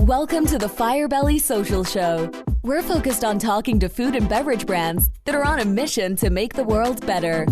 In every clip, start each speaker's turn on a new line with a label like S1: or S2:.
S1: Welcome to the Firebelly Social Show. We're focused on talking to food and beverage brands that are on a mission to make the world better.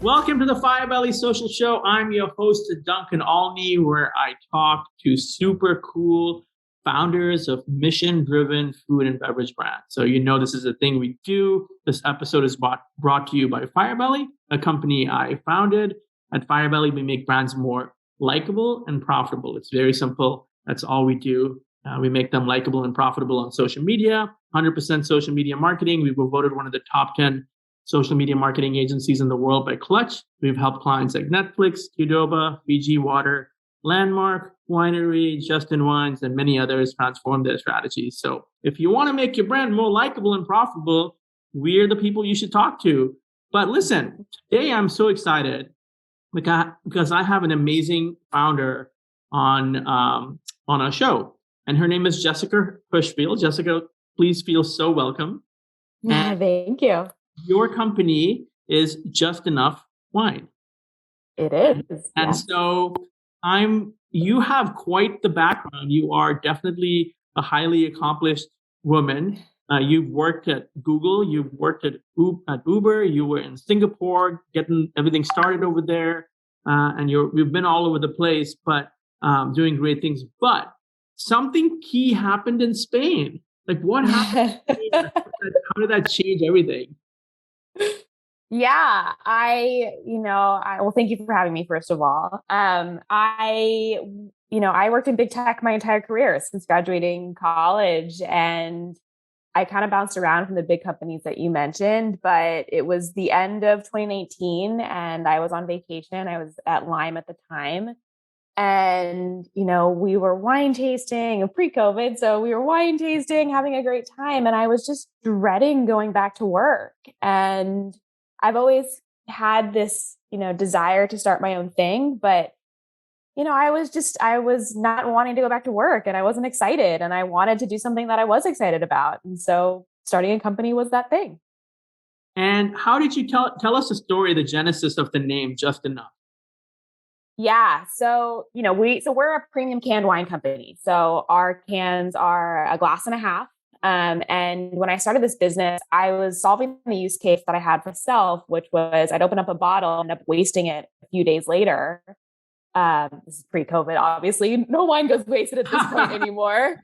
S2: Welcome to the Firebelly Social Show. I'm your host, Duncan Alney, where I talk to super cool founders of mission-driven food and beverage brands. So you know this is a thing we do. This episode is brought to you by Firebelly, a company I founded. At Firebelly, we make brands more likable and profitable. It's very simple. That's all we do. We make them likable and profitable on social media, 100% social media marketing. We were voted one of the top 10 social media marketing agencies in the world by Clutch. We've helped clients like Netflix, Qdoba, Fiji Water, Landmark, Winery, Justin Wines, and many others transform their strategies. So if you want to make your brand more likable and profitable, we're the people you should talk to. But listen, today I'm so excited because I have an amazing founder on our show, and her name is Jessica Hershfield. Jessica, please feel so welcome.
S3: Yeah, thank you.
S2: Your company is Just Enough Wine.
S3: It is.
S2: And so you have quite the background. You are definitely a highly accomplished woman. You've worked at Google, you've worked at Uber, you were in Singapore, getting everything started over there. And you've been all over the place, but doing great things. But something key happened in Spain. Like what happened? How did that change everything?
S3: Yeah, well, thank you for having me, first of all. I worked in big tech my entire career since graduating college, and I kind of bounced around from the big companies that you mentioned, but it was the end of 2019 and I was on vacation. I was at Lyme at the time. And, we were wine tasting pre-COVID. So we were wine tasting, having a great time. And I was just dreading going back to work. And I've always had this, desire to start my own thing, but I was not wanting to go back to work and I wasn't excited and I wanted to do something that I was excited about. And so starting a company was that thing.
S2: And how did you tell us the story, the genesis of the name Just Enough?
S3: Yeah. So, we're a premium canned wine company. So our cans are a glass and a half. And when I started this business, I was solving the use case that I had for myself, which was I'd open up a bottle and end up wasting it a few days later. This is pre-COVID, obviously. No wine goes wasted at this point anymore.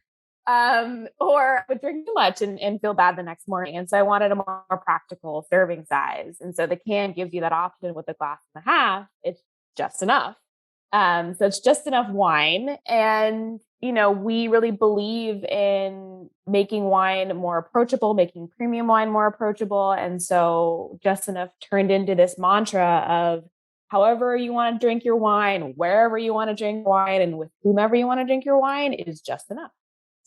S3: Or I would drink too much and feel bad the next morning. And so I wanted a more practical serving size. And so the can gives you that option with a glass and a half. It's just enough. So it's just enough wine. And, we really believe in making wine more approachable, making premium wine more approachable. And so Just Enough turned into this mantra of however you want to drink your wine, wherever you want to drink wine, and with whomever you want to drink your wine is just enough.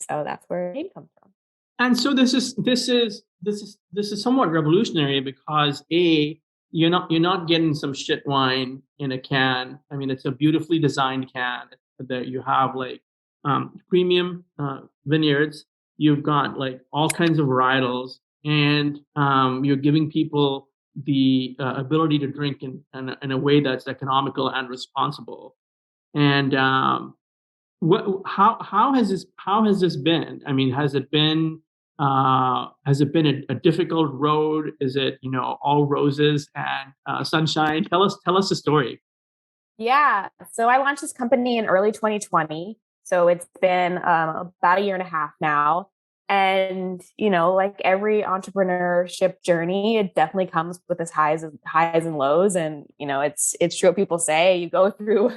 S3: So that's where it comes from.
S2: And so this is somewhat revolutionary because you're not getting some shit wine in a can. I mean, it's a beautifully designed can that you have like premium vineyards. You've got like all kinds of varietals, and you're giving people the ability to drink in a way that's economical and responsible. And how has this been? I mean, has it been a difficult road? Is it all roses and sunshine? Tell us the story.
S3: Yeah, so I launched this company in early 2020. So it's been about a year and a half now. And, like every entrepreneurship journey, it definitely comes with its highs and lows. And, it's true what people say, you go through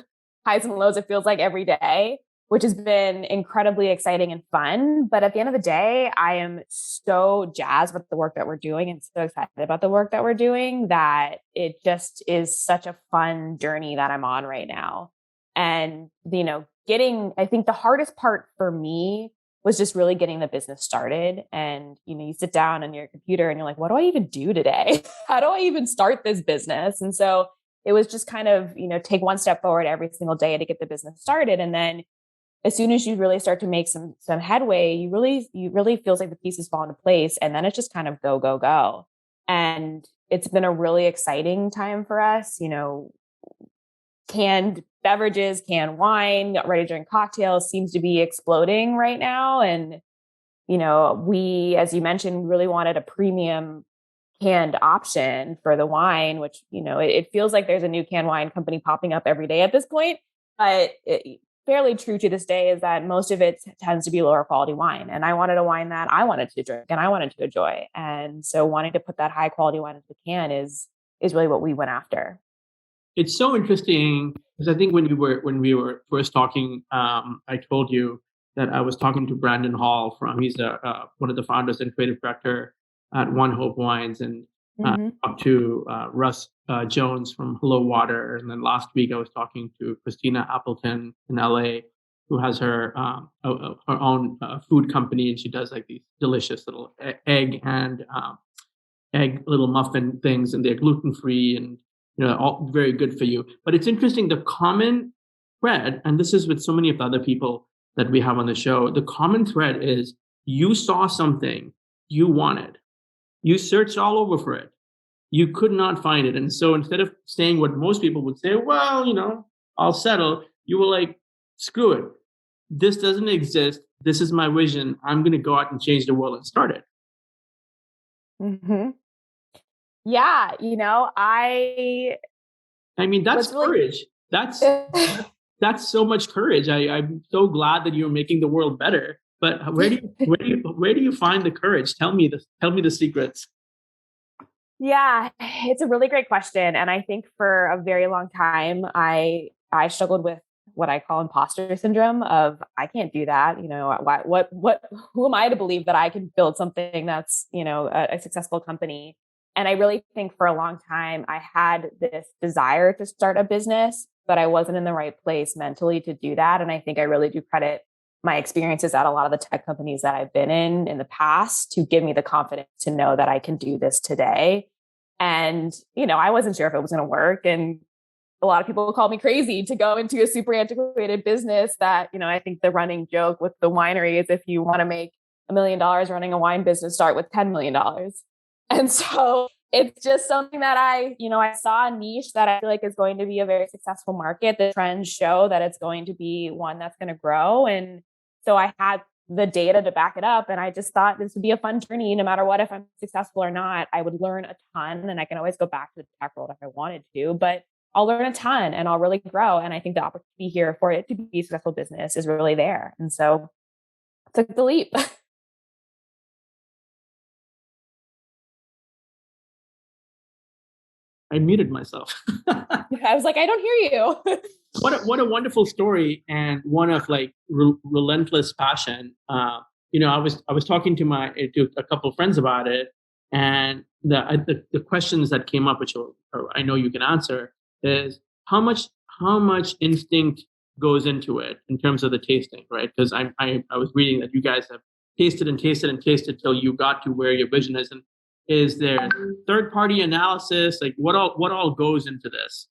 S3: highs and lows, it feels like every day, which has been incredibly exciting and fun. But at the end of the day, I am so jazzed with the work that we're doing and so excited about the work that we're doing that it just is such a fun journey that I'm on right now. And, I think the hardest part for me was just really getting the business started. And, you sit down on your computer and you're like, what do I even do today? How do I even start this business? And so it was just kind of, take one step forward every single day to get the business started. And then as soon as you really start to make some headway, you really feels like the pieces fall into place. And then it's just kind of go, go, go. And it's been a really exciting time for us, canned beverages, canned wine, ready to drink cocktails seems to be exploding right now. And, we, as you mentioned, really wanted a premium canned option for the wine, which, it feels like there's a new canned wine company popping up every day at this point. But fairly true to this day is that most of it tends to be lower quality wine. And I wanted a wine that I wanted to drink and I wanted to enjoy. And so wanting to put that high quality wine into the can is really what we went after.
S2: It's so interesting because I think when we were first talking, I told you that I was talking to Brandon Hall he's one of the founders and creative director at One Hope Wines, and up to Russ Jones from Hello Water. And then last week I was talking to Christina Appleton in LA, who has her own food company, and she does like these delicious little egg little muffin things, and they're gluten free and all very good for you. But it's interesting, the common thread, and this is with so many of the other people that we have on the show, the common thread is you saw something you wanted. You searched all over for it. You could not find it. And so instead of saying what most people would say, well, I'll settle, you were like, screw it. This doesn't exist. This is my vision. I'm going to go out and change the world and start it.
S3: Mm-hmm. Yeah.
S2: I mean, that's courage. That's so much courage. I'm so glad that you're making the world better. But where do you find the courage? Tell me the secrets.
S3: Yeah, it's a really great question. And I think for a very long time, I struggled with what I call imposter syndrome of, I can't do that. Who am I to believe that I can build something that's, a successful company? And I really think for a long time, I had this desire to start a business, but I wasn't in the right place mentally to do that. And I think I really do credit my experiences at a lot of the tech companies that I've been in the past to give me the confidence to know that I can do this today. And, I wasn't sure if it was going to work. And a lot of people called me crazy to go into a super antiquated business that, I think the running joke with the winery is if you want to make $1 million running a wine business, start with $10 million. And so it's just something that I saw a niche that I feel like is going to be a very successful market. The trends show that it's going to be one that's going to grow. And so I had the data to back it up. And I just thought this would be a fun journey, no matter what, if I'm successful or not. I would learn a ton, and I can always go back to the tech world if I wanted to, but I'll learn a ton and I'll really grow. And I think the opportunity here for it to be a successful business is really there. And so I took the leap.
S2: I muted myself.
S3: I was like, I don't hear you.
S2: What a wonderful story, and one of like relentless passion. I was talking to a couple of friends about it, and the questions that came up, which I know you can answer, is how much instinct goes into it in terms of the tasting, right? Because I was reading that you guys have tasted and tasted and tasted till you got to where your vision is. And is there third-party analysis? Like what all goes into this?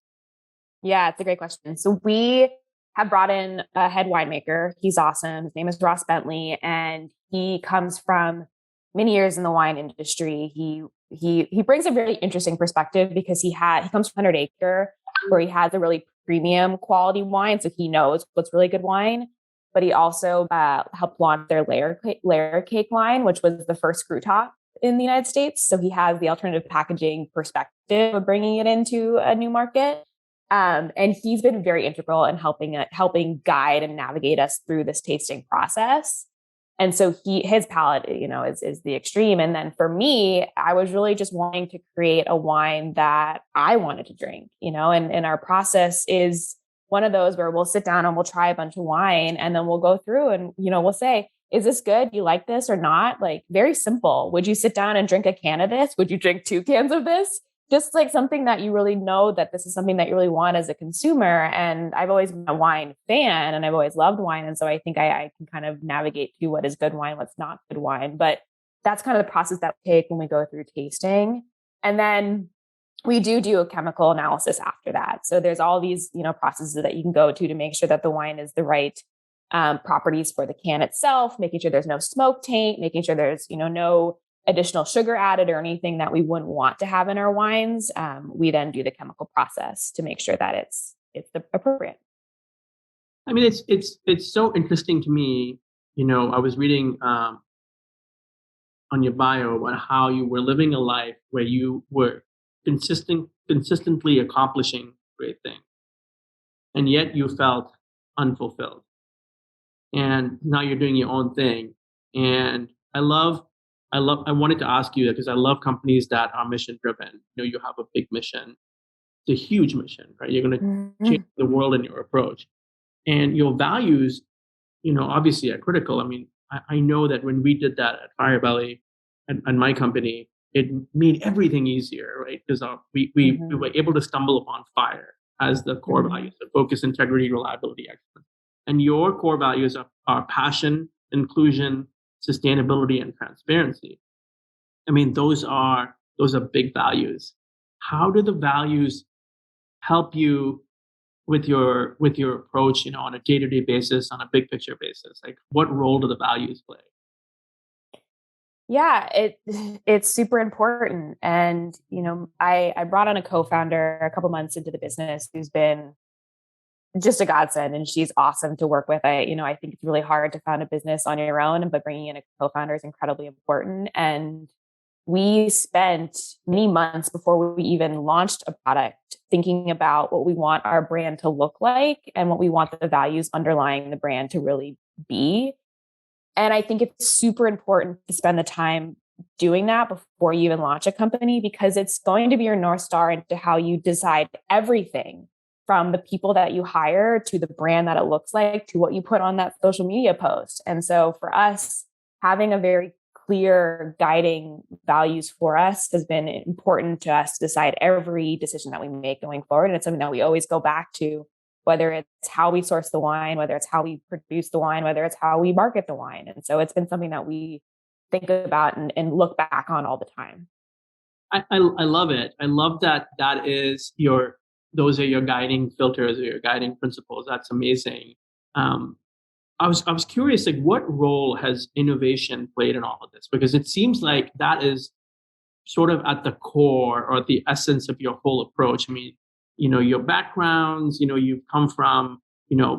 S3: Yeah, it's a great question. So we have brought in a head winemaker. He's awesome. His name is Ross Bentley, and he comes from many years in the wine industry. He brings a very interesting perspective because he comes from 100 Acre, where he has a really premium quality wine, so he knows what's really good wine. But he also helped launch their layer cake line, which was the first screw top in the United States. So he has the alternative packaging perspective of bringing it into a new market. And he's been very integral in helping guide and navigate us through this tasting process. And so his palate, is the extreme. And then for me, I was really just wanting to create a wine that I wanted to drink, and our process is one of those where we'll sit down and we'll try a bunch of wine, and then we'll go through and, we'll say, is this good? Do you like this or not? Like, very simple. Would you sit down and drink a can of this? Would you drink 2 cans of this? Just like something that you really know that this is something that you really want as a consumer. And I've always been a wine fan, and I've always loved wine. And so I think I can kind of navigate to what is good wine, what's not good wine. But that's kind of the process that we take when we go through tasting. And then we do a chemical analysis after that. So there's all these, processes that you can go to make sure that the wine is the right properties for the can itself, making sure there's no smoke taint, making sure there's, no additional sugar added or anything that we wouldn't want to have in our wines. We then do the chemical process to make sure that it's it's the appropriate.
S2: I mean, it's so interesting to me. I was reading on your bio about how you were living a life where you were consistently accomplishing great things, and yet you felt unfulfilled. And now you're doing your own thing. And I wanted to ask you that because I love companies that are mission driven. You have a big mission. It's a huge mission, right? You're going to change the world in your approach, and your values, obviously are critical. I mean, I know that when we did that at Firebelly and my company, it made everything easier, right? Because we were able to stumble upon fire as the core values: so focus, integrity, reliability, excellence. And your core values are passion, inclusion, sustainability, and transparency. I mean, those are big values. How do the values help you with your approach, on a day-to-day basis, on a big picture basis? Like, what role do the values play?
S3: Yeah, it's super important. And, I brought on a co-founder a couple months into the business who's been just a godsend, and she's awesome to work with. I think it's really hard to found a business on your own, but bringing in a co-founder is incredibly important. And we spent many months before we even launched a product thinking about what we want our brand to look like and what we want the values underlying the brand to really be. And I think it's super important to spend the time doing that before you even launch a company, because it's going to be your North Star into how you decide everything from the people that you hire to the brand that it looks like to what you put on that social media post. And so for us, having a very clear guiding values for us has been important to us to decide every decision that we make going forward. And it's something that we always go back to, whether it's how we source the wine, whether it's how we produce the wine, whether it's how we market the wine. And so it's been something that we think about and look back on all the time.
S2: I love it. I love that those are your guiding filters or your guiding principles. That's amazing. I was curious, like, what role has innovation played in all of this? Because it seems like that is sort of at the core or the essence of your whole approach. I mean, your backgrounds, you've come from,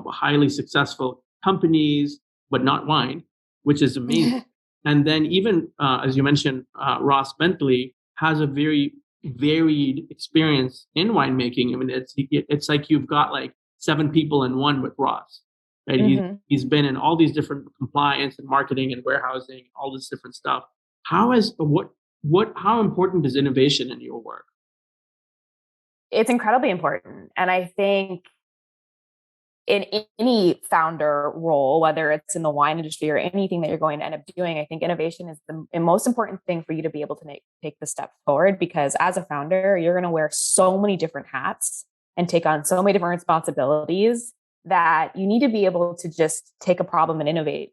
S2: highly successful companies, but not wine, which is amazing. And then even, as you mentioned, Ross Bentley has a very varied experience in winemaking. I mean, it's like you've got like 7 people in one with Ross, right? He's been in all these different compliance and marketing and warehousing, all this different stuff. How important is innovation in your work?
S3: It's incredibly important. And I think in any founder role, whether it's in the wine industry or anything that you're going to end up doing, I think innovation is the most important thing for you to be able to take the step forward, because as a founder, you're going to wear so many different hats and take on so many different responsibilities that you need to be able to just take a problem and innovate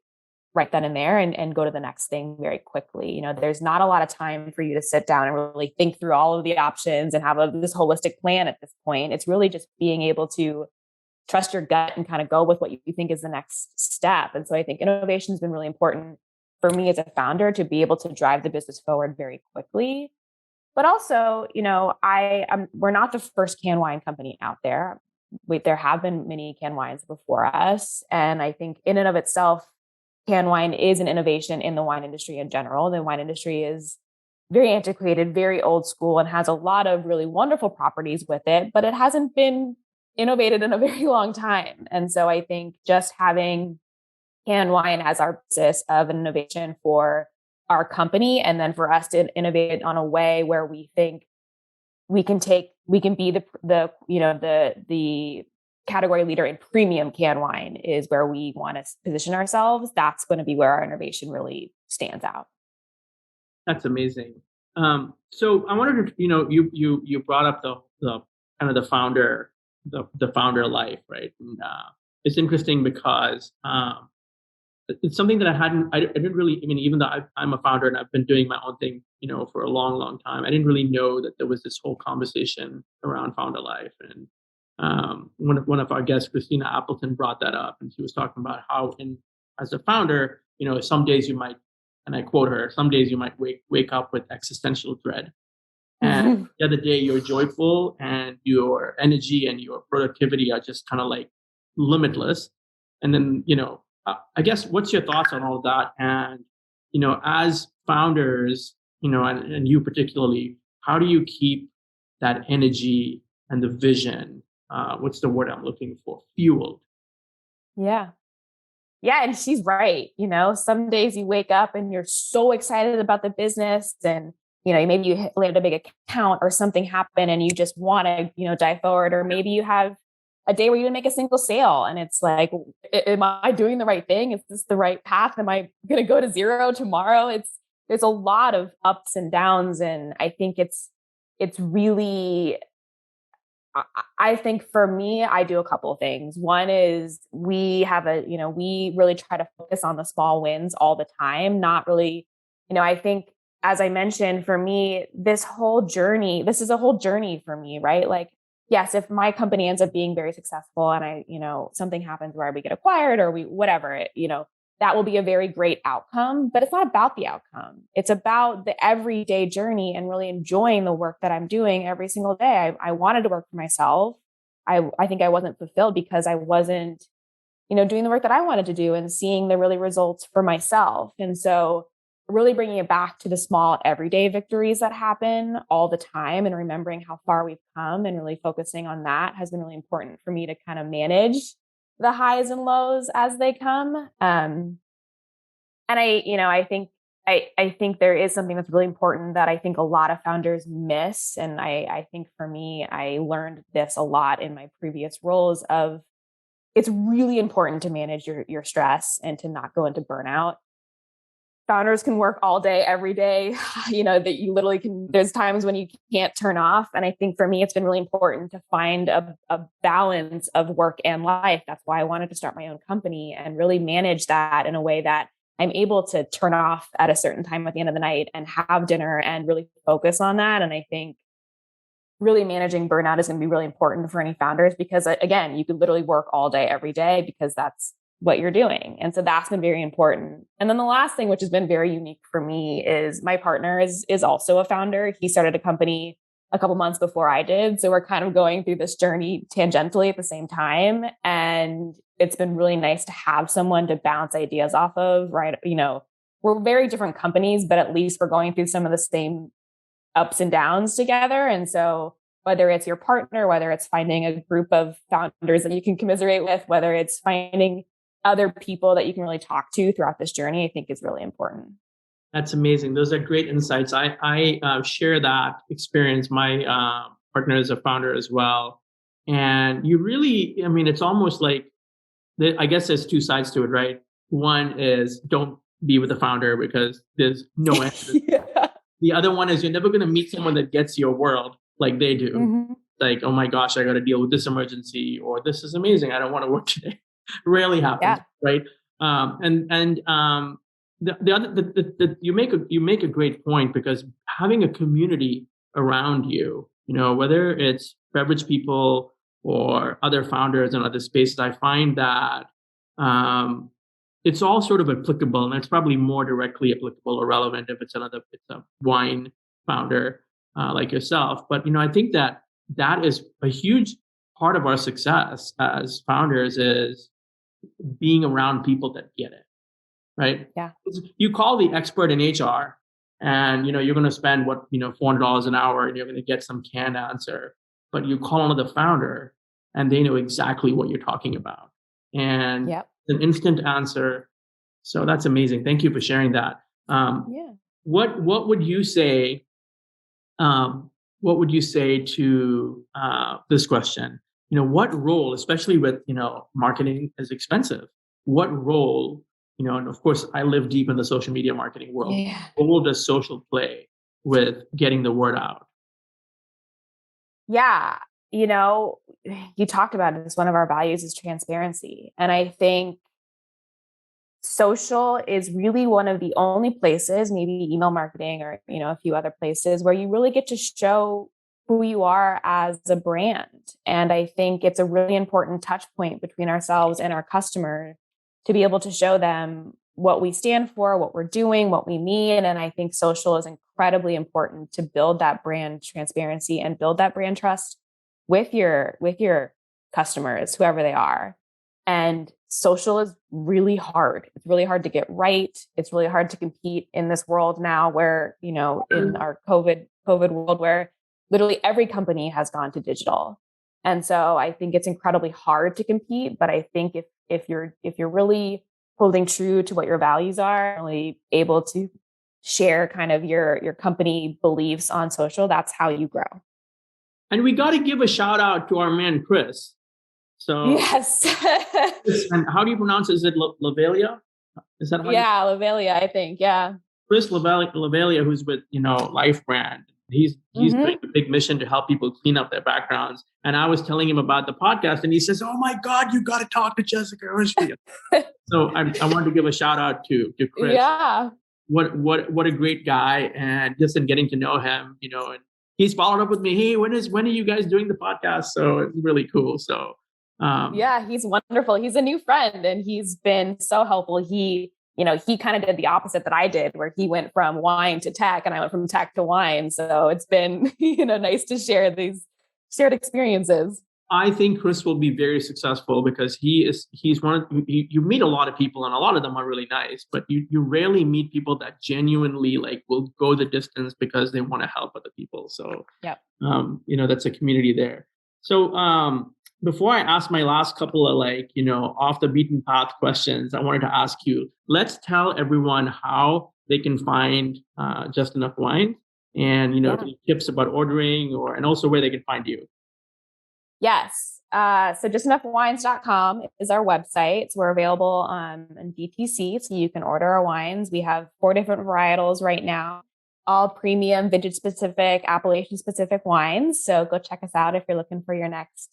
S3: right then and there and go to the next thing very quickly. There's not a lot of time for you to sit down and really think through all of the options and have this holistic plan at this point. It's really just being able to trust your gut and kind of go with what you think is the next step. And so I think innovation has been really important for me as a founder to be able to drive the business forward very quickly. But also, we're not the first canned wine company out there. There have been many canned wines before us. And I think in and of itself, canned wine is an innovation in the wine industry in general. The wine industry is very antiquated, very old school, and has a lot of really wonderful properties with it, but it hasn't been innovated in a very long time. And so I think just having canned wine as our basis of an innovation for our company, and then for us to innovate on a way where we think we can be the category leader in premium canned wine is where we want to position ourselves. That's going to be where our innovation really stands out.
S2: That's amazing. So I wanted to, you brought up the kind of the founder life, right? And it's interesting because it's something that I didn't really, I mean, even though I'm a founder and I've been doing my own thing, for a long, long time, I didn't really know that there was this whole conversation around founder life. And one of our guests, Christina Appleton, brought that up, and she was talking about how, as a founder, some days you might, and I quote her, some days you might wake up with existential dread, And the other day you're joyful and your energy and your productivity are just kind of like limitless. And then, I guess what's your thoughts on all of that? And, as founders, and you particularly, how do you keep that energy and the vision? What's the word I'm looking for? Fueled.
S3: Yeah. Yeah. And she's right. Some days you wake up and you're so excited about the business and, maybe you landed a big account or something happened and you just want to, dive forward. Or maybe you have a day where you didn't make a single sale and it's like, am I doing the right thing? Is this the right path? Am I going to go to zero tomorrow? There's a lot of ups and downs. And I think it's really, I think for me, I do a couple of things. One is we really try to focus on the small wins all the time, not really, I think, as I mentioned, for me, this is a whole journey for me, right? Like, yes, if my company ends up being very successful and something happens where we get acquired or whatever, that will be a very great outcome, but it's not about the outcome. It's about the everyday journey and really enjoying the work that I'm doing every single day. I wanted to work for myself. I think I wasn't fulfilled because I wasn't, doing the work that I wanted to do and seeing the really results for myself. And so really bringing it back to the small everyday victories that happen all the time and remembering how far we've come and really focusing on that has been really important for me to kind of manage the highs and lows as they come. And I think there is something that's really important that I think a lot of founders miss. And I think for me, I learned this a lot in my previous roles of it's really important to manage your stress and to not go into burnout. Founders can work all day, every day, that you literally there's times when you can't turn off. And I think for me, it's been really important to find a balance of work and life. That's why I wanted to start my own company and really manage that in a way that I'm able to turn off at a certain time at the end of the night and have dinner and really focus on that. And I think really managing burnout is going to be really important for any founders because, again, you could literally work all day, every day because that's what you're doing. And so that's been very important. And then the last thing, which has been very unique for me, is my partner is also a founder. He started a company a couple months before I did. So we're kind of going through this journey tangentially at the same time. And it's been really nice to have someone to bounce ideas off of, right? We're very different companies, but at least we're going through some of the same ups and downs together. And so whether it's your partner, whether it's finding a group of founders that you can commiserate with, whether it's finding other people that you can really talk to throughout this journey, I think is really important.
S2: That's amazing. Those are great insights. I share that experience. My partner is a founder as well. And you really, it's almost like, I guess there's two sides to it, right? One is don't be with the founder because there's no answer. Yeah. The other one is you're never going to meet someone that gets your world like they do. Mm-hmm. Like, oh my gosh, I got to deal with this emergency, or this is amazing, I don't want to work today. Rarely happens, right? You make a great point because having a community around you, whether it's beverage people or other founders in other spaces, I find that it's all sort of applicable, and it's probably more directly applicable or relevant if it's a wine founder like yourself. But I think that is a huge part of our success as founders is being around people that get it, right?
S3: Yeah.
S2: You call the expert in HR, and you're going to spend $400 an hour, and you're going to get some canned answer. But you call another founder, and they know exactly what you're talking about, and it's an instant answer. So that's amazing. Thank you for sharing that. What would you say? What would you say to this question? What role, especially with, marketing is expensive. What role, and of course I live deep in the social media marketing world. Yeah. What role does social play with getting the word out?
S3: Yeah. You talked about it. One of our values is transparency. And I think social is really one of the only places, maybe email marketing or, a few other places where you really get to show who you are as a brand. And I think it's a really important touch point between ourselves and our customer to be able to show them, what we stand for, what we're doing, what we mean. And I think social is incredibly important to build that brand transparency and build that brand trust with your customers, whoever they are. And social is really hard. It's really hard to get right. It's really hard to compete in this world now where, you know, in our COVID world where literally every company has gone to digital. And so I think it's incredibly hard to compete. But I think if you're really holding true to what your values are, really able to share kind of your company beliefs on social, that's how you grow.
S2: And we got to give a shout out to our man, Chris. So
S3: yes.
S2: And how do you pronounce it? Is it Lavalia? Is that how
S3: yeah, Lavalia, I think. Yeah.
S2: Chris Lavalia, who's with, Life Brand. He's doing a big mission to help people clean up their backgrounds. And I was telling him about the podcast, and he says, "Oh my God, you got to talk to Jessica Hershfield." So I wanted to give a shout out to Chris.
S3: Yeah.
S2: What a great guy, and just in getting to know him, and he's followed up with me. Hey, when are you guys doing the podcast? So it's really cool. So
S3: yeah, he's wonderful. He's a new friend, and he's been so helpful. He kind of did the opposite that I did, where he went from wine to tech and I went from tech to wine. So it's been, nice to share these shared experiences.
S2: I think Chris will be very successful because he's one of, you meet a lot of people and a lot of them are really nice, but you rarely meet people that genuinely will go the distance because they want to help other people. So,
S3: yep.
S2: That's a community there. So, before I ask my last couple of off the beaten path questions, I wanted to ask you, let's tell everyone how they can find Just Enough Wine and, tips about ordering and also where they can find you.
S3: Yes. So justenoughwines.com is our website. So we're available on DTC. So you can order our wines. We have 4 different varietals right now, all premium, vintage specific, appellation specific wines. So go check us out if you're looking for your next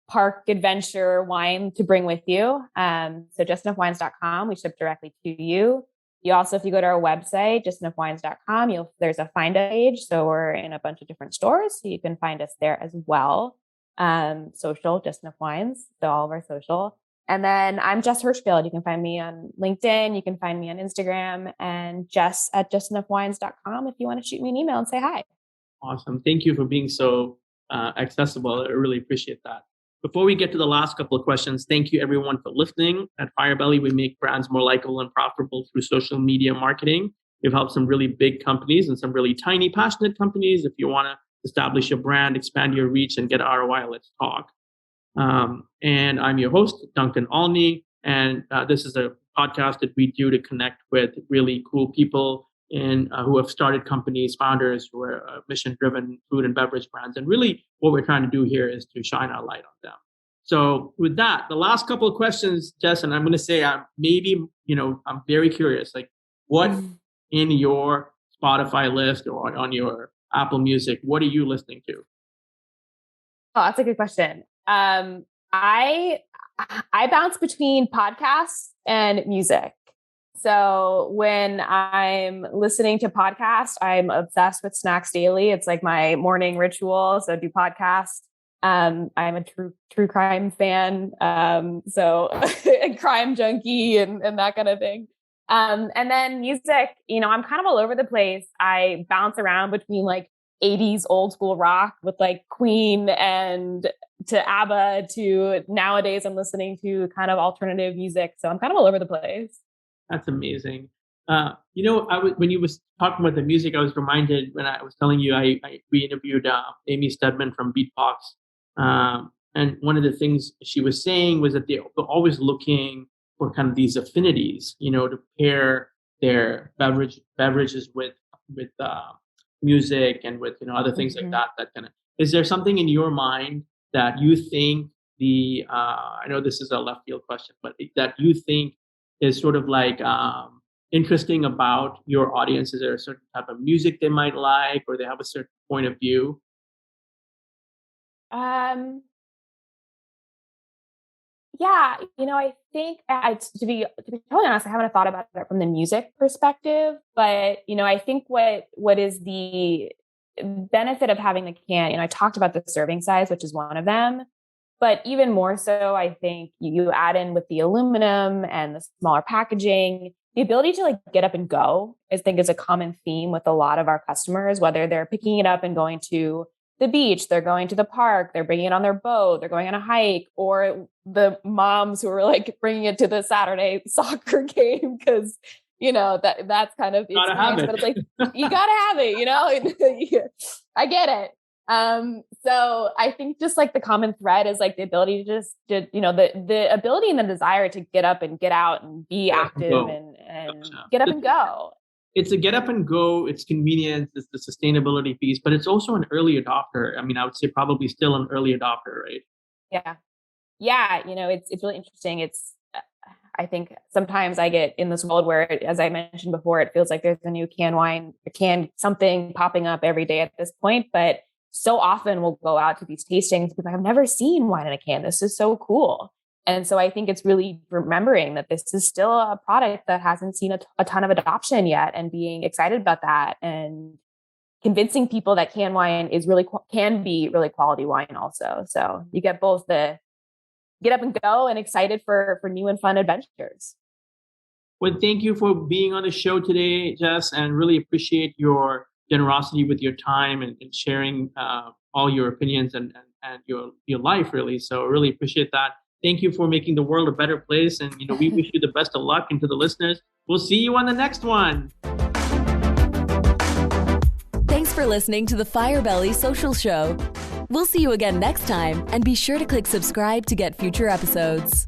S3: park adventure wine to bring with you. So justenoughwines.com, we ship directly to you. You also, if you go to our website, justenoughwines.com, there's a find us page. So we're in a bunch of different stores. So you can find us there as well. Social, Just Enough Wines. So all of our social. And then I'm Jess Hershfield. You can find me on LinkedIn. You can find me on Instagram and Jess at justenoughwines.com if you want to shoot me an email and say hi.
S2: Awesome. Thank you for being so accessible. I really appreciate that. Before we get to the last couple of questions, thank you everyone for listening. At Firebelly, we make brands more likable and profitable through social media marketing. We've helped some really big companies and some really tiny, passionate companies. If you want to establish your brand, expand your reach, and get ROI, let's talk. And I'm your host, Duncan Alney. And this is a podcast that we do to connect with really cool people who have started companies, founders who are mission-driven food and beverage brands. And really what we're trying to do here is to shine our light on them. So with that, the last couple of questions, Jess, and I'm going to say I'm very curious, what in your Spotify list or on your Apple Music, what are you listening to?
S3: Oh, that's a good question. I bounce between podcasts and music. So when I'm listening to podcasts, I'm obsessed with Snacks Daily. It's like my morning ritual. So I do podcasts. I'm a true crime fan. So a crime junkie and that kind of thing. And then music, I'm kind of all over the place. I bounce around between 80s old school rock with Queen and to ABBA to nowadays I'm listening to kind of alternative music. So I'm kind of all over the place.
S2: That's amazing. When you was talking about the music, I was reminded when I was telling you we interviewed Amy Stedman from Beatbox, and one of the things she was saying was that they're always looking for kind of these affinities, to pair their beverages with music and with other things like that. That kind of, is there something in your mind that you think I know this is a left field question, but that you think is sort of interesting about your audience? Is there a certain type of music they might like, or they have a certain point of view?
S3: Yeah, I think to be totally honest, I haven't thought about it from the music perspective, but I think what is the benefit of having the can, I talked about the serving size, which is one of them, But even more so, I think you add in with the aluminum and the smaller packaging, the ability to like get up and go, I think is a common theme with a lot of our customers, whether they're picking it up and going to the beach, they're going to the park, they're bringing it on their boat, they're going on a hike, or the moms who are like bringing it to the Saturday soccer game because, that's kind of the experience, but it's like, you gotta have it, I get it. So I think just like the common thread is like the ability to the ability and the desire to get up and get out and be active and get up and go.
S2: It's a get up and go. It's convenience. It's the sustainability piece, but it's also an early adopter. I mean, I would say probably still an early adopter, right?
S3: Yeah. Yeah. It's really interesting. I think sometimes I get in this world where, as I mentioned before, it feels like there's a new canned wine, something popping up every day at this point, but so often we'll go out to these tastings because I've never seen wine in a can. This is so cool. And so I think it's really remembering that this is still a product that hasn't seen a ton of adoption yet, and being excited about that and convincing people that canned wine can be really quality wine also. So you get both the get up and go and excited for new and fun adventures.
S2: Well, thank you for being on the show today, Jess, and really appreciate your generosity with your time and sharing all your opinions and your life, really. So really appreciate that. Thank you for making the world a better place. And, we wish you the best of luck. And to the listeners, we'll see you on the next one.
S1: Thanks for listening to the Firebelly Social Show. We'll see you again next time, and be sure to click subscribe to get future episodes.